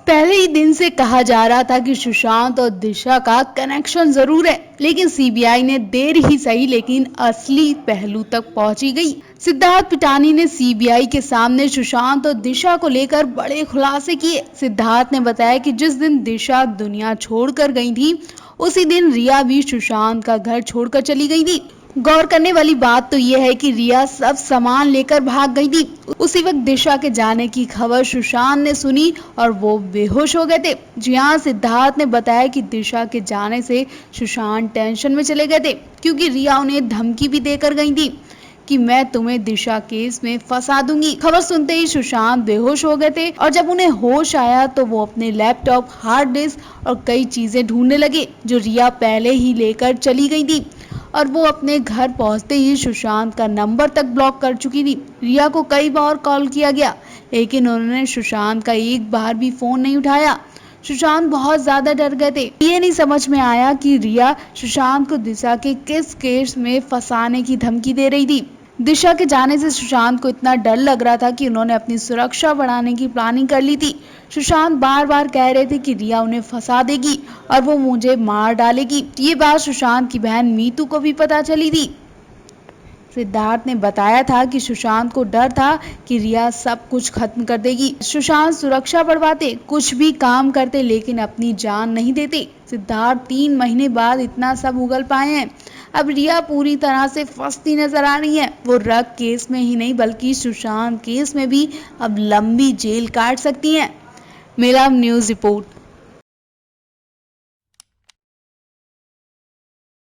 पहले ही दिन से कहा जा रहा था कि सुशांत और दिशा का कनेक्शन जरूर है, लेकिन सीबीआई ने देर ही सही लेकिन असली पहलू तक पहुंची गई। सिद्धार्थ पिटानी ने सीबीआई के सामने सुशांत और दिशा को लेकर बड़े खुलासे किए। सिद्धार्थ ने बताया कि जिस दिन दिशा दुनिया छोड़कर गई थी, उसी दिन रिया भी सुशांत का घर छोड़कर चली गई थी। गौर करने वाली बात तो यह है कि रिया सब सामान लेकर भाग गई थी। उसी वक्त दिशा के जाने की खबर सुशांत ने सुनी और वो बेहोश हो गए थे। जी हाँ, सिद्धार्थ ने बताया कि दिशा के जाने से सुशांत टेंशन में चले गए थे, क्योंकि रिया उन्हें धमकी भी देकर गई थी कि मैं तुम्हें दिशा केस में फंसा दूंगी। खबर सुनते ही सुशांत बेहोश हो गए थे और जब उन्हें होश आया तो वो अपने लैपटॉप, हार्ड डिस्क और कई चीजें ढूंढने लगे जो रिया पहले ही लेकर चली गई थी। और वो अपने घर पहुंचते ही सुशांत का नंबर तक ब्लॉक कर चुकी थी। रिया को कई बार कॉल किया गया, लेकिन उन्होंने सुशांत का एक बार भी फोन नहीं उठाया। सुशांत बहुत ज्यादा डर गए थे। ये नहीं समझ में आया कि रिया सुशांत को दिशा के किस केस में फंसाने की धमकी दे रही थी। दिशा के जाने से सुशांत को इतना डर लग रहा था कि उन्होंने अपनी सुरक्षा बढ़ाने की प्लानिंग कर ली थी। सुशांत बार बार कह रहे थे कि रिया उन्हें फंसा देगी और वो मुझे मार डालेगी। ये बात सुशांत की बहन मीतू को भी पता चली थी। सिद्धार्थ ने बताया था कि सुशांत को डर था कि रिया सब कुछ खत्म कर देगी। सुशांत सुरक्षा बढ़वाते, कुछ भी काम करते, लेकिन अपनी जान नहीं देते। सिद्धार्थ 3 महीने बाद इतना सब उगल पाए हैं। अब रिया पूरी तरह से फंसती नजर आ रही है। वो ड्रग केस में ही नहीं बल्कि सुशांत केस में भी अब लंबी जेल काट सकती हैं। मेरा न्यूज़ रिपोर्ट।